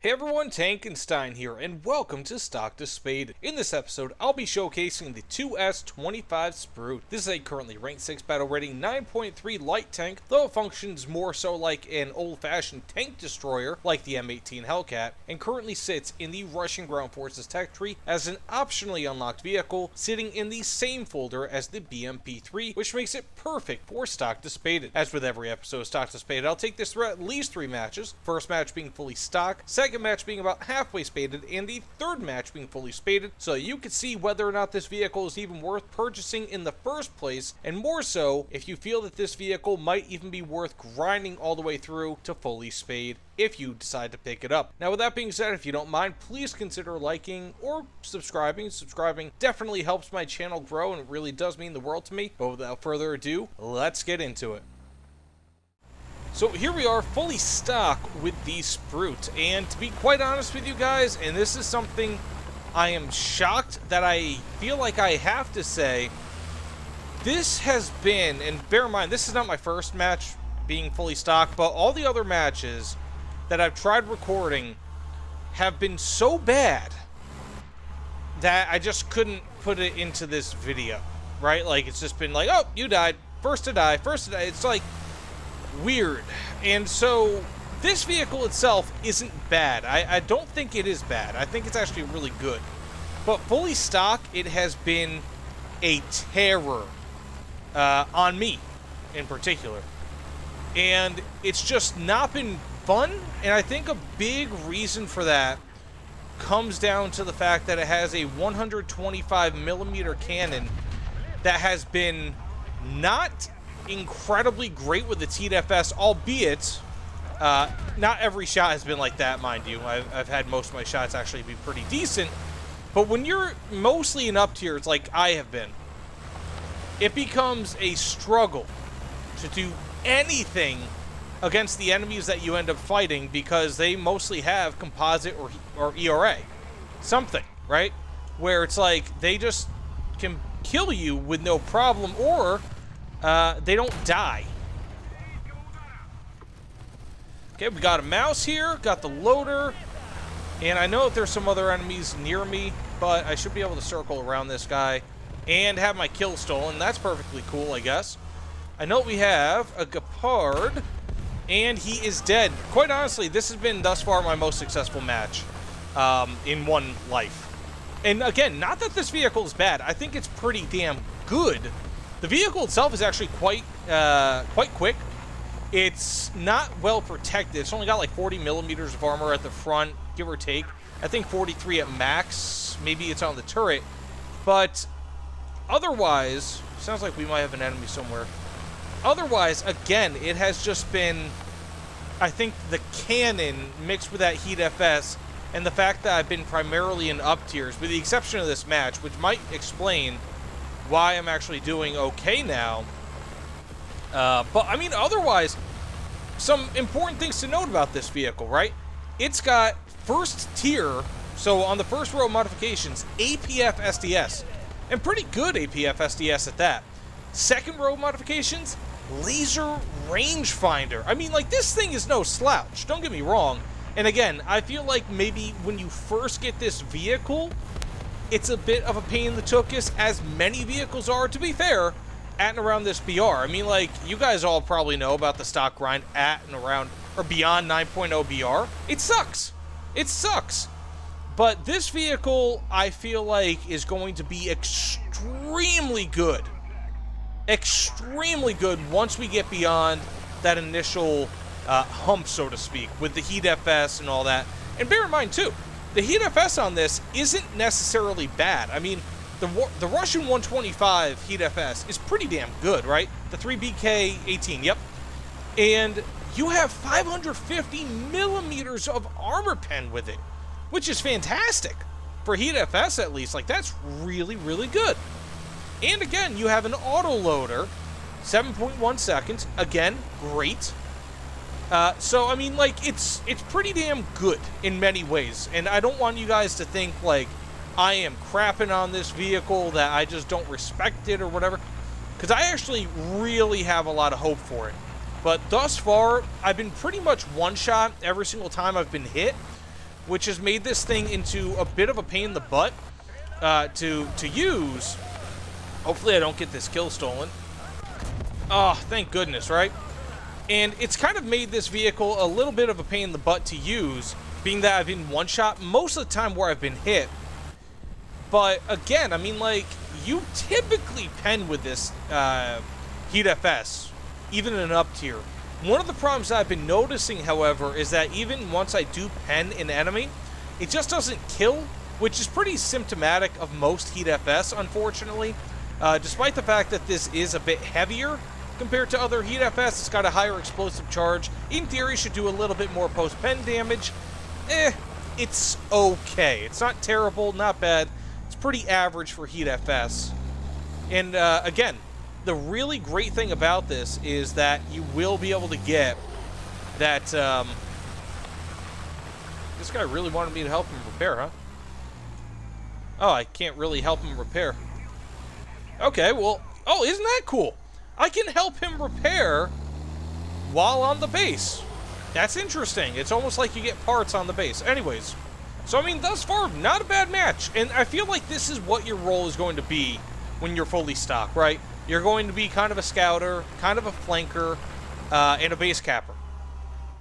Hey everyone, Tankenstein here, and welcome to Stock to Spade. In this episode, I'll be showcasing the 2S25 Sprut. This is a currently ranked 6 battle rating 9.3 light tank, though it functions more so like an old-fashioned tank destroyer like the M18 Hellcat, and currently sits in the Russian Ground Forces tech tree as an optionally unlocked vehicle, sitting in the same folder as the BMP3, which makes it perfect for Stock to Spade. As with every episode of Stock to Spade, I'll take this through at least 3 matches, first match being fully stock, second match being about halfway spaded, and the third match being fully spaded, so you can see whether or not this vehicle is even worth purchasing in the first place, and more so, if you feel that this vehicle might even be worth grinding all the way through to fully spade if you decide to pick it up. Now with that being said, if you don't mind, please consider liking or subscribing. Subscribing definitely helps my channel grow and it really does mean the world to me. But without further ado, let's get into it. So here we are, fully stock with the Sprut, and to be quite honest with you guys, and this is something I am shocked that I feel like I have to say, this has been, and bear in mind, this is not my first match being fully stock, but all the other matches that I've tried recording have been so bad that I just couldn't put it into this video, right? Like, it's just been like, oh, you died, first to die, it's like, weird. And so this vehicle itself isn't bad. I don't think it is bad. I think it's actually really good. But fully stock, it has been a terror on me in particular. And it's just not been fun. And I think a big reason for that comes down to the fact that it has a 125mm cannon that has been not incredibly great with its heat FS, albeit not every shot has been like that, mind you. I've had most of my shots actually be pretty decent, but when you're mostly in up tiers like I have been, it becomes a struggle to do anything against the enemies that you end up fighting because they mostly have composite or ERA, something, right? Where it's like they just can kill you with no problem, or they don't die. Okay, we got a mouse here, got the loader, and I know that there's some other enemies near me, but I should be able to circle around this guy and have my kill stolen. That's perfectly cool, I guess. I know we have a Gepard, and he is dead. Quite honestly, this has been thus far my most successful match in one life. And again, not that this vehicle is bad. I think it's pretty damn good. The vehicle itself is actually quite quick. It's not well protected. It's only got like 40mm of armor at the front, give or take. I think 43 at max. Maybe it's on the turret. But otherwise, sounds like we might have an enemy somewhere. Otherwise, again, it has just been, I think, the cannon mixed with that heat FS and the fact that I've been primarily in up tiers, with the exception of this match, which might explain why I'm actually doing okay now. But I mean, otherwise, some important things to note about this vehicle, right? It's got first tier, so on the first row of modifications, APF SDS, and pretty good APF SDS at that. Second row of modifications, laser rangefinder. I mean, like, this thing is no slouch, don't get me wrong. And again, I feel like maybe when you first get this vehicle, it's a bit of a pain in the tuchus, as many vehicles are, to be fair, at and around this BR. I mean, like, you guys all probably know about the stock grind at and around, or beyond 9.0 BR. It sucks. It sucks. But this vehicle, I feel like, is going to be extremely good. Extremely good once we get beyond that initial hump, so to speak, with the heat FS and all that. And bear in mind, too, the heat FS on this isn't necessarily bad. I mean, the Russian 125 heat FS is pretty damn good, right? The 3BK18, yep. And you have 550mm of armor pen with it, which is fantastic. For heat FS, at least, like, that's really, really good. And again, you have an autoloader, 7.1 seconds. Again, great. So, I mean, like, it's pretty damn good in many ways. And I don't want you guys to think, like, I am crapping on this vehicle, that I just don't respect it or whatever. Because I actually really have a lot of hope for it. But thus far, I've been pretty much one-shot every single time I've been hit. which has made this thing into a bit of a pain in the butt to use. Hopefully I don't get this kill stolen. Oh, thank goodness, right? And it's kind of made this vehicle a little bit of a pain in the butt to use, being that I've been one-shot most of the time where I've been hit. But again, I mean, like, you typically pen with this Heat FS, even in an up tier. One of the problems I've been noticing, however, is that even once I do pen an enemy, it just doesn't kill, which is pretty symptomatic of most Heat FS, unfortunately. Despite the fact that this is a bit heavier compared to other Heat FS, it's got a higher explosive charge. In theory, should do a little bit more post-pen damage. It's okay. It's not terrible, not bad. It's pretty average for Heat FS. And again, the really great thing about this is that you will be able to get that... This guy really wanted me to help him repair, huh? Oh, I can't really help him repair. Okay, well... Oh, isn't that cool? I can help him repair while on the base. That's interesting. It's almost like you get parts on the base. Anyways, so I mean, thus far, not a bad match. And I feel like this is what your role is going to be when you're fully stocked, right? You're going to be kind of a scouter, kind of a flanker, and a base capper.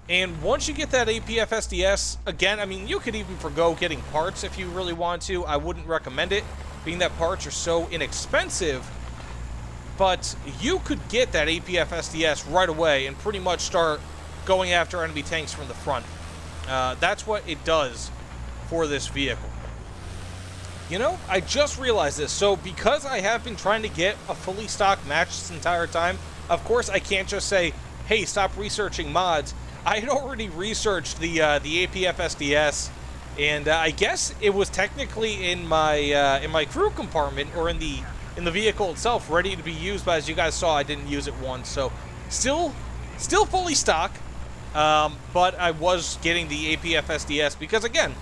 And once you get that APF SDS, again, I mean, you could even forgo getting parts if you really want to. I wouldn't recommend it, being that parts are so inexpensive. But you could get that APF SDS right away and pretty much start going after enemy tanks from the front. That's what it does for this vehicle. You know, I just realized this. So because I have been trying to get a fully stocked match this entire time, of course I can't just say, hey, stop researching mods. I had already researched the APF SDS, and I guess it was technically in my crew compartment, or in the vehicle itself, ready to be used. But as you guys saw, I didn't use it once, so still fully stocked. But I was getting the APF SDS because, again,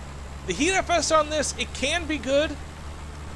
the Heat FS on this, it can be good,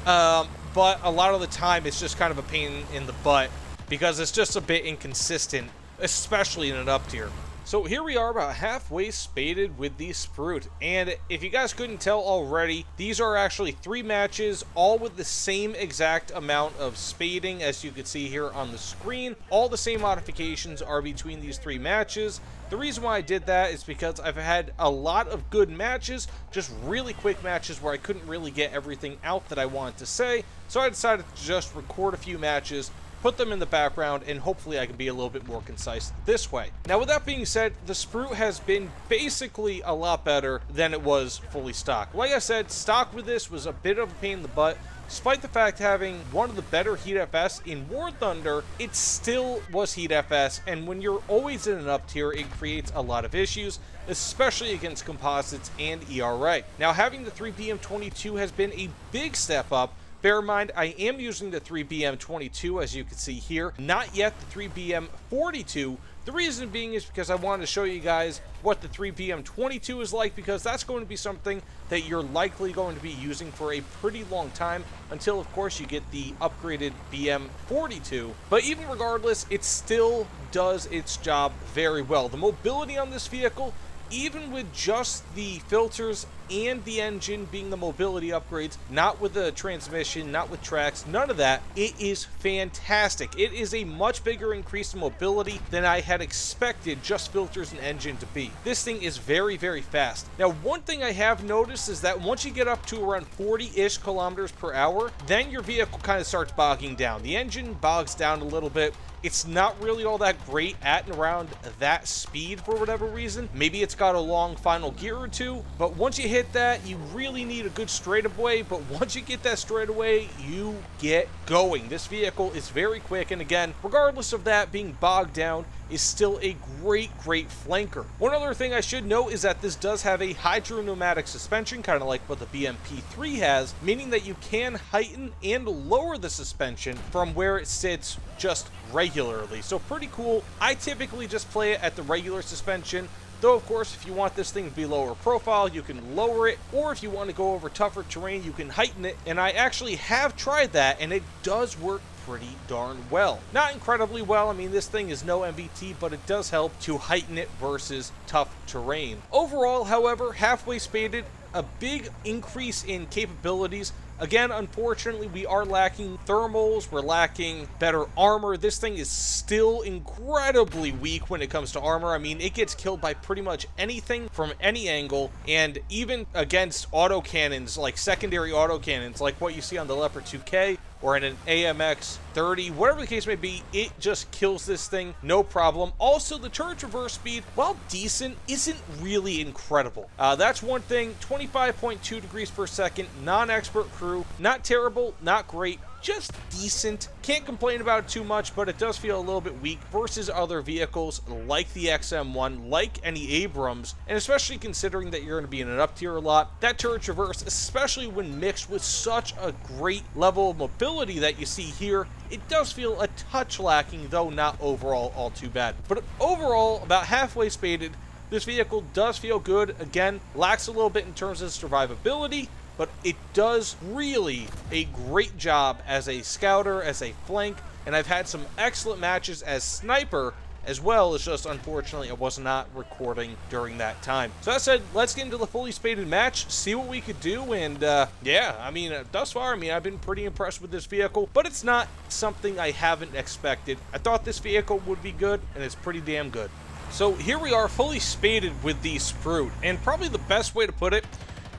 but a lot of the time it's just kind of a pain in the butt because it's just a bit inconsistent, especially in an up tier. So here we are about halfway spaded with the Sprut, and if you guys couldn't tell already, these are actually 3 matches, all with the same exact amount of spading as you can see here on the screen. All the same modifications are between these 3 matches. The reason why I did that is because I've had a lot of good matches, just really quick matches where I couldn't really get everything out that I wanted to say, so I decided to just record a few matches, put them in the background, and hopefully I can be a little bit more concise this way. Now, with that being said, the Sprut has been basically a lot better than it was fully stocked. Like I said, stock with this was a bit of a pain in the butt. Despite the fact having one of the better Heat FS in War Thunder, it still was Heat FS, and when you're always in an up tier, it creates a lot of issues, especially against composites and ERA. Now, having the 3BM22 has been a big step up. Bear in mind, I am using the 3BM22, as you can see here, not yet the 3BM42. The reason being is because I wanted to show you guys what the 3BM22 is like, because that's going to be something that you're likely going to be using for a pretty long time, until, of course, you get the upgraded BM42. But even regardless, it still does its job very well. The mobility on this vehicle, even with just the filters and the engine being the mobility upgrades, not with the transmission, not with tracks, none of that, it is fantastic. It is a much bigger increase in mobility than I had expected just filters and engine to be. This thing is very, very fast. Now, one thing I have noticed is that once you get up to around 40-ish kilometers per hour, then your vehicle kind of starts bogging down. The engine bogs down a little bit. It's not really all that great at and around that speed for whatever reason. Maybe it's got a long final gear or two, but once you hit that, you really need a good straightaway. But once you get that straightaway, you get going. This vehicle is very quick, and again, regardless of that being bogged down, is still a great flanker. One other thing I should note is that this does have a hydro-pneumatic suspension, kind of like what the BMP3 has, meaning that you can heighten and lower the suspension from where it sits just regularly. So pretty cool. I typically just play it at the regular suspension, though of course if you want this thing to be lower profile, you can lower it, or if you want to go over tougher terrain, you can heighten it. And I actually have tried that, and it does work pretty darn well. Not incredibly well, I mean this thing is no MBT, but it does help to heighten it versus tough terrain. Overall, however, halfway spaded, a big increase in capabilities. Again, unfortunately, we are lacking thermals, we're lacking better armor. This thing is still incredibly weak when it comes to armor. I mean, it gets killed by pretty much anything from any angle, and even against autocannons, like secondary autocannons, like what you see on the Leopard 2K, or in an AMX 30, whatever the case may be, it just kills this thing, no problem. Also, the turret reverse speed, while decent, isn't really incredible. That's one thing. 25.2 degrees per second, non-expert crew, not terrible, not great, just decent. Can't complain about it too much, but it does feel a little bit weak versus other vehicles like the XM1, like any Abrams, and especially considering that you're going to be in an up tier a lot. That turret reverse, especially when mixed with such a great level of mobility that you see here, it does feel a touch lacking, though not overall all too bad. But overall, about halfway spaded, this vehicle does feel good. Again, lacks a little bit in terms of survivability, but it does really a great job as a scouter, as a flank, and I've had some excellent matches as sniper, as well as just, unfortunately, I was not recording during that time. So that said, let's get into the fully spaded match, see what we could do, and yeah, I mean, thus far, I mean, I've been pretty impressed with this vehicle, but it's not something I haven't expected. I thought this vehicle would be good, and it's pretty damn good. So here we are, fully spaded with the Sprut, and probably the best way to put it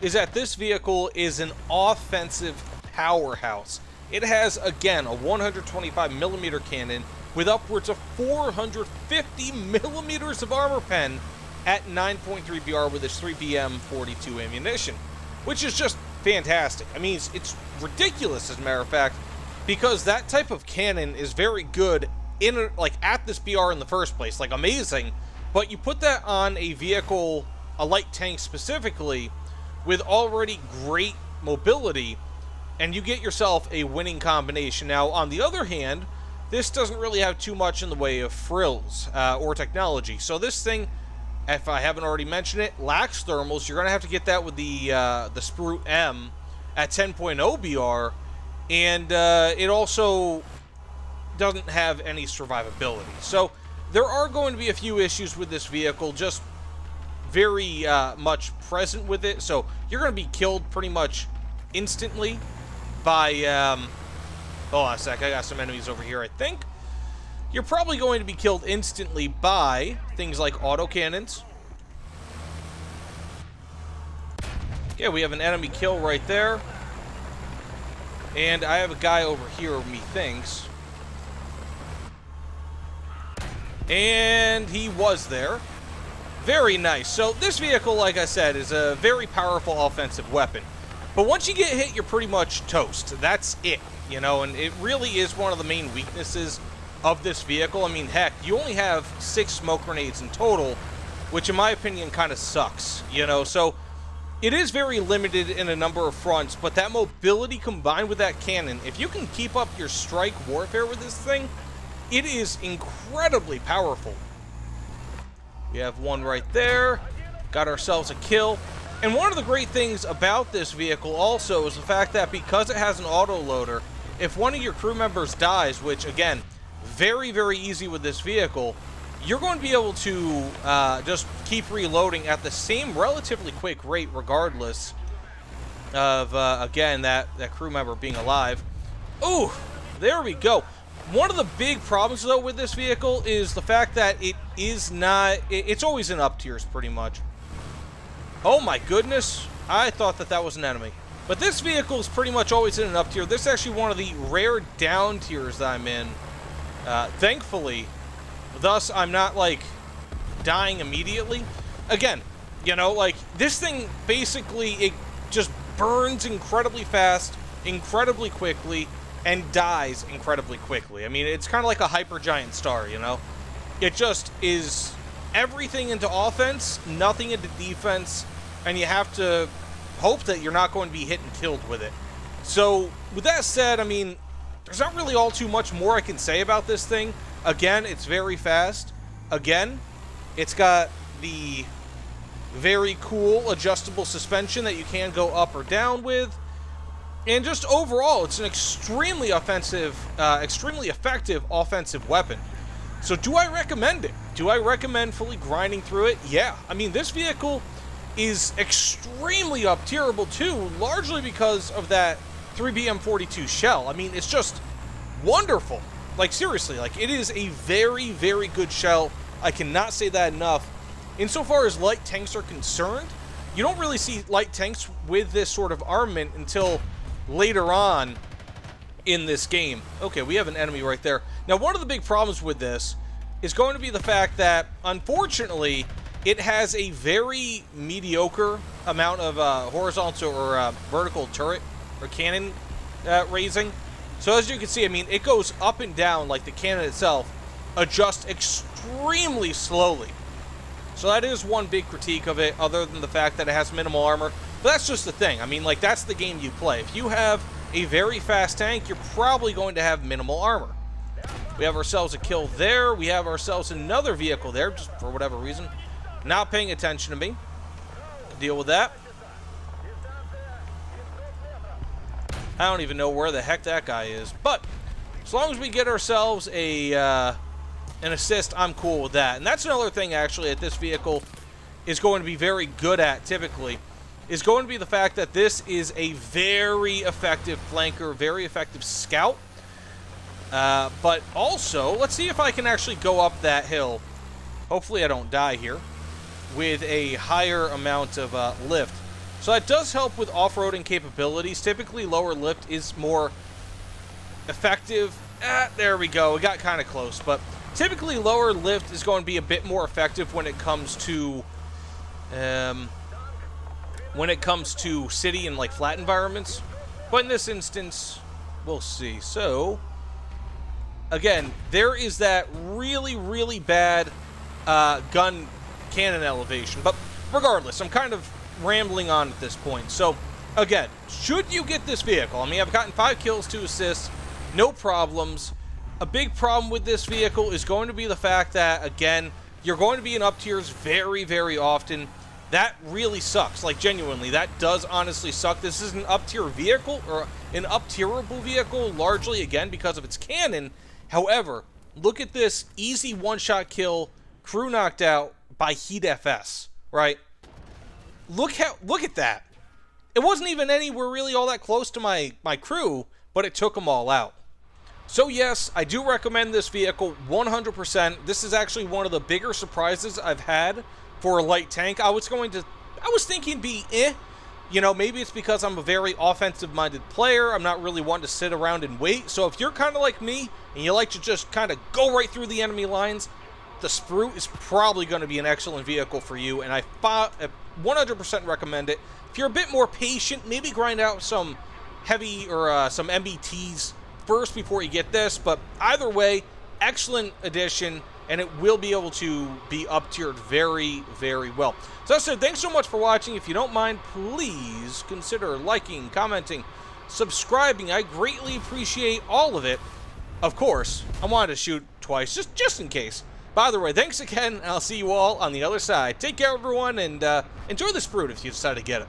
is that this vehicle is an offensive powerhouse. It has, again, a 125mm cannon with upwards of 450 millimeters of armor pen at 9.3 BR with its 3BM 42 ammunition, which is just fantastic. I mean, it's ridiculous, as a matter of fact, because that type of cannon is very good in at this BR in the first place, like amazing, but you put that on a vehicle, a light tank specifically, with already great mobility, and you get yourself a winning combination. Now, on the other hand, this doesn't really have too much in the way of frills or technology. So this thing, if I haven't already mentioned it, lacks thermals. You're going to have to get that with the Sprut M at 10.0 BR, and it also doesn't have any survivability. So there are going to be a few issues with this vehicle, just very much present with it. So you're going to be killed pretty much instantly by hold on a sec, I got some enemies over here. I think you're probably going to be killed instantly by things like autocannons. Yeah, we have an enemy kill right there, and I have a guy over here, methinks, and he was there. Very nice. So this vehicle, like I said, is a very powerful offensive weapon. But once you get hit, you're pretty much toast. That's it, you know, and it really is one of the main weaknesses of this vehicle. I mean, heck, you only have 6 smoke grenades in total, which in my opinion kind of sucks, you know. So it is very limited in a number of fronts, but that mobility combined with that cannon, if you can keep up your strike warfare with this thing, it is incredibly powerful. We have one right there. Got ourselves a kill. And one of the great things about this vehicle also is the fact that because it has an autoloader, if one of your crew members dies, which again, very, very easy with this vehicle, you're going to be able to just keep reloading at the same relatively quick rate regardless of, again, that crew member being alive. Ooh, there we go. One of the big problems, though, with this vehicle is the fact that it is not... It's always in up tiers, pretty much. Oh, my goodness. I thought that was an enemy. But this vehicle is pretty much always in an up tier. This is actually one of the rare down tiers that I'm in. Thankfully. Thus, I'm not, like, dying immediately. Again, you know, like, this thing, basically, it just burns incredibly fast, incredibly quickly, and dies incredibly quickly. I mean, it's kind of like a hypergiant star, you know? It just is everything into offense, nothing into defense, and you have to hope that you're not going to be hit and killed with it. So, with that said, I mean, there's not really all too much more I can say about this thing. Again, it's very fast. Again, it's got the very cool adjustable suspension that you can go up or down with. And just overall, it's an extremely effective offensive weapon. So do I recommend it? Do I recommend fully grinding through it? Yeah. I mean, this vehicle is extremely up-tierable too, largely because of that 3BM42 shell. I mean, it's just wonderful. Like, seriously, like, it is a very, very good shell. I cannot say that enough. Insofar as light tanks are concerned, you don't really see light tanks with this sort of armament until later on in this game. Okay, we have an enemy right there. Now, one of the big problems with this is going to be the fact that, unfortunately, it has a very mediocre amount of horizontal or vertical turret or cannon raising. So as you can see, I mean, it goes up and down like the cannon itself adjusts extremely slowly. So that is one big critique of it, other than the fact that it has minimal armor. But that's just the thing. I mean, like, that's the game you play. If you have a very fast tank, you're probably going to have minimal armor. We have ourselves a kill there. We have ourselves another vehicle there, just for whatever reason. Not paying attention to me. Deal with that. I don't even know where the heck that guy is. But as long as we get ourselves an assist, I'm cool with that. And that's another thing, actually, that this vehicle is going to be very good at, typically, is going to be the fact that this is a very effective flanker, very effective scout. But also, let's see if I can actually go up that hill. Hopefully I don't die here. With a higher amount of lift. So that does help with off-roading capabilities. Typically, lower lift is more effective. There we go. We got kind of close. But typically, lower lift is going to be a bit more effective when it comes to city and like flat environments. But in this instance, we'll see. So again, there is that really, really bad gun cannon elevation. But regardless, I'm kind of rambling on at this point. So again, should you get this vehicle, I mean, I've gotten 5 kills, 2 assists, no problems. A big problem with this vehicle is going to be the fact that, again, you're going to be in up tiers very, very often. That really sucks. Like, genuinely, that does honestly suck. This is an up-tier vehicle, or an up-tierable vehicle, largely, again, because of its cannon. However, look at this easy one-shot kill, crew knocked out by Heat FS, right? Look at that. It wasn't even anywhere really all that close to my crew, but it took them all out. So yes, I do recommend this vehicle 100%. This is actually one of the bigger surprises I've had for a light tank. I was thinking it'd be you know, maybe it's because I'm a very offensive-minded player. I'm not really one to sit around and wait. So if you're kind of like me, and you like to just kind of go right through the enemy lines, the Sprut is probably going to be an excellent vehicle for you, and I 100% recommend it. If you're a bit more patient, maybe grind out some heavy or some MBTs first before you get this, but either way, excellent addition, and it will be able to be up-tiered very, very well. So I said, thanks so much for watching. If you don't mind, please consider liking, commenting, subscribing. I greatly appreciate all of it. Of course, I wanted to shoot twice, just in case. By the way, thanks again, and I'll see you all on the other side. Take care, everyone, and enjoy the Sprut if you decide to get it.